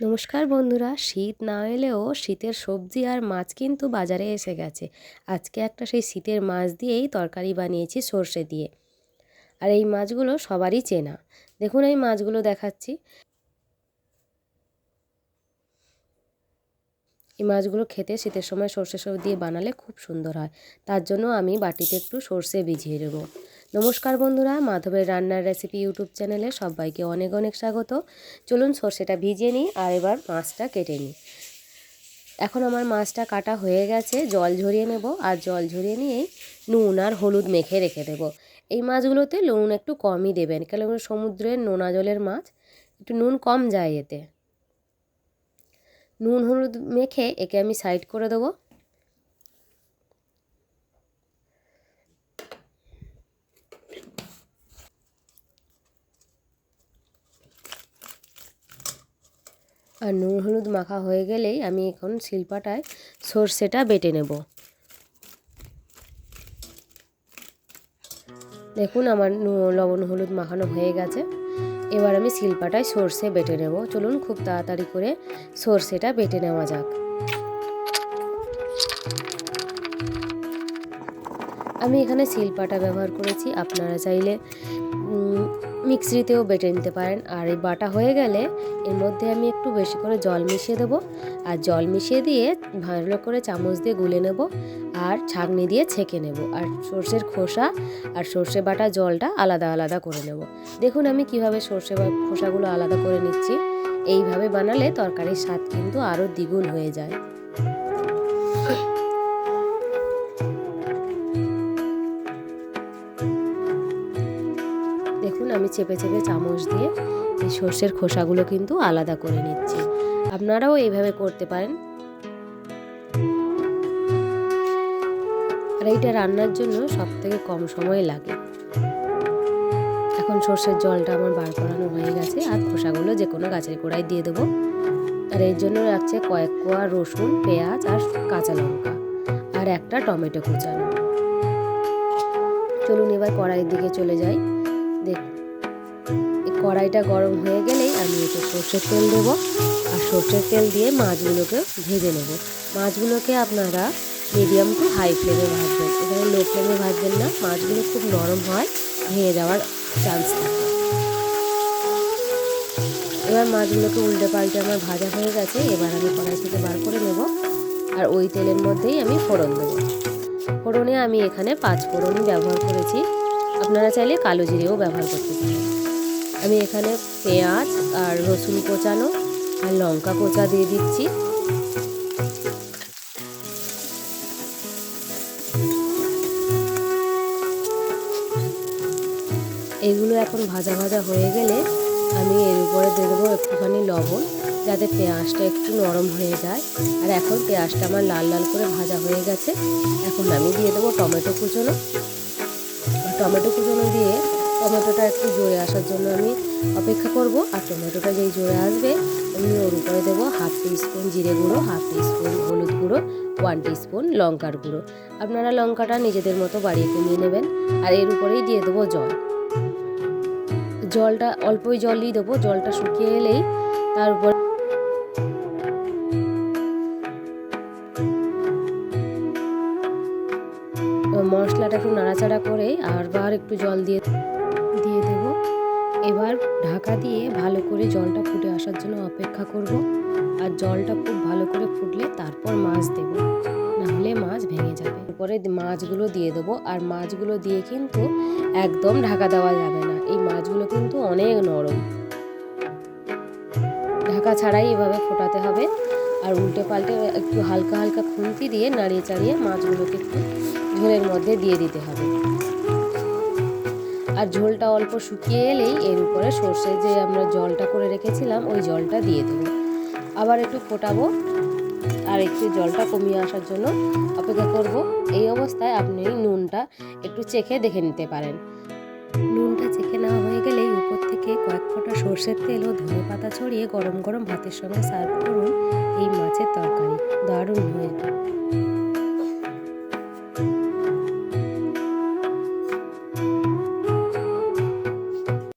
নমস্কার বন্ধুরা, শীত না এলেও শীতের সবজি আর মাছ কিন্তু বাজারে এসে গেছে। আজকে একটা সেই শীতের মাছ দিয়েই তরকারি বানিয়েছি সর্ষে দিয়ে। আর এই মাছগুলো সবারই চেনা। দেখুন এই মাছগুলো দেখাচ্ছি। এই মাছগুলো খেতে শীতের সময় সর্ষে দিয়ে বানালে খুব সুন্দর হয়। তার জন্য আমি বাটিতে একটু সর্ষে ভিজিয়ে দেব। নমস্কার বন্ধুরা, মাধবের রান্নার রেসিপি ইউটিউব চ্যানেলে সবাইকে অনেক অনেক স্বাগত। চলুন সর্ষেটা ভিজিয়ে নিই আর এবার মাছটা কেটে নিই। এখন আমার মাছটা কাটা হয়ে গেছে, জল ঝরিয়ে নেব। আর জল ঝরিয়ে নিয়েই নুন আর হলুদ মেখে রেখে দেব। এই মাছগুলোতে নুন একটু কমই দেবেন, কেন সমুদ্রের নোনা জলের মাছ, একটু নুন কম যায় এতে। নুন হলুদ মেখে একে আমি সাইড করে দেবো। আর নুন হলুদ মাখা হয়ে গেলেই আমি এখন শিলপাটায় সর্ষেটা বেটে নেব। দেখুন আমার লবণ হলুদ মাখানো হয়ে গেছে। এবার আমি শিলপাটায় সর্ষে বেটে নেব। চলুন খুব তাড়াতাড়ি করে সর্ষেটা বেটে নেওয়া যাক। আমি এখানে শিলপাটা ব্যবহার করেছি, আপনারা চাইলে মিক্সিতেও বেটে নিতে পারেন। আর এই বাটা হয়ে গেলে এর মধ্যে আমি একটু বেশি করে জল মিশিয়ে দেবো। আর জল মিশিয়ে দিয়ে ভালো করে চামচ দিয়ে গুলে নেব আর ছাঁকনি দিয়ে ছেঁকে নেব। আর সর্ষের খোসা আর সর্ষে বাটা জলটা আলাদা আলাদা করে নেব। দেখুন আমি কিভাবে সর্ষে খোসাগুলো আলাদা করে নিচ্ছি। এইভাবে বানালে তরকারির স্বাদ কিন্তু আরও দ্বিগুণ হয়ে যায়। দেখুন আমি চেপে চেপে চামচ দিয়ে এই সর্ষের খোসাগুলো কিন্তু আলাদা করে নিচ্ছি। আপনারাও এইভাবে করতে পারেন। আর এইটা রান্নার জন্য সবথেকে কম সময় লাগে। এখন সর্ষের জলটা আমার বার করানো হয়ে গেছে। আর খোসাগুলো যে কোনো গাছের গোড়ায় দিয়ে দেবো। আর এর জন্য রাখছে কয়েক কোয়া রসুন, পেঁয়াজ আর কাঁচা লঙ্কা আর একটা টমেটো কুচানো। চলুন এবার কড়াইয়ের দিকে চলে যাই। কড়াইটা গরম হয়ে গেলেই আমি একটু সর্ষের তেল দেবো। আর সর্ষের তেল দিয়ে মাছগুলোকে ভেজে নেব। মাছগুলোকে আপনারা মিডিয়াম টু হাই ফ্লেমে ভাজবেন, এখানে লো ফ্লেমে ভাজবেন না। মাছগুলো খুব নরম হয়, ভেঙে যাওয়ার চান্স থাকে। এবার মাছগুলোকে উল্টে পাল্টে আমার ভাজা হয়ে গেছে। এবার আমি কড়াই থেকে বার করে নেব। আর ওই তেলের মধ্যেই আমি ফোড়ন দেবো। ফোড়নে আমি এখানে 5 ফোড়নই ব্যবহার করেছি, আপনারা চাইলে কালো জিরেও ব্যবহার করতে পারেন। আমি এখানে পেঁয়াজ আর রসুন কোচানো আর লঙ্কা কোচা দিয়ে দিচ্ছি। এগুলো এখন ভাজা ভাজা হয়ে গেলে আমি এর উপরে দিয়ে দেবো একটুখানি লবণ, যাতে পেঁয়াজটা একটু নরম হয়ে যায়। আর এখন পেঁয়াজটা আমার লাল লাল করে ভাজা হয়ে গেছে। এখন আমি দিয়ে দেবো টমেটো কুচোনো। টমেটো কুচোনো দিয়ে টমেটোটা একটু জোরে আসার জন্য আমি অপেক্ষা করব। আর টমেটোটা যেই জোরে আসবে আমি ওর উপরে দেবো 1/2 টিস্পুন জিরে গুঁড়ো, 1/2 টিস্পুন হলুদ গুঁড়ো, 1 টিস্পুন লঙ্কার গুঁড়ো। আপনারা লঙ্কাটা নিজেদের মতো বাড়িয়ে কমিয়ে নেবেন। আর এর উপরেই দিয়ে দেবো জল। জলটা অল্পই জলই দেবো। জলটা শুকিয়ে এলেই তার উপর মশলাটা একটু নাড়াচাড়া করে আবার একটু জল দিয়ে দেব। এবার ঢাকা দিয়ে ভালো করে জলটা ফুটে আসার জন্য অপেক্ষা করব। আর জলটা খুব ভালো করে ফুটলে তারপর মাছ দেব, নাহলে মাছ ভেঙে যাবে। এরপরে মাছগুলো দিয়ে দেবো। আর মাছগুলো দিয়ে কিন্তু একদম ঢাকা দেওয়া যাবে না, এই মাছগুলো কিন্তু অনেক নরম। ঢাকা ছাড়াই এভাবে ফোটাতে হবে। আর উল্টে পাল্টে একটু হালকা হালকা খুন্তি দিয়ে নাড়িয়ে চাড়িয়ে মাছগুলোকে একটু ঝোলের মধ্যে দিয়ে দিতে হবে। আর ঝোলটা অল্প শুকিয়ে এলেই এর উপরে সর্ষে যে আমরা জলটা করে রেখেছিলাম ওই জলটা দিয়ে দেবো। আবার একটু ফোটাবো আর একটু জলটা কমিয়ে আসার জন্য অপেক্ষা করব। এই অবস্থায় আপনি নুনটা একটু চেখে দেখে নিতে পারেন। নুনটা চেখে নেওয়া হয়ে গেলেই উপর থেকে কয়েক ফোঁটা সর্ষের তেল ও ধনে পাতা ছড়িয়ে গরম গরম ভাতের সঙ্গে সার্ভ করুন এই মাছের তরকারি। দারুণ হয়েছে।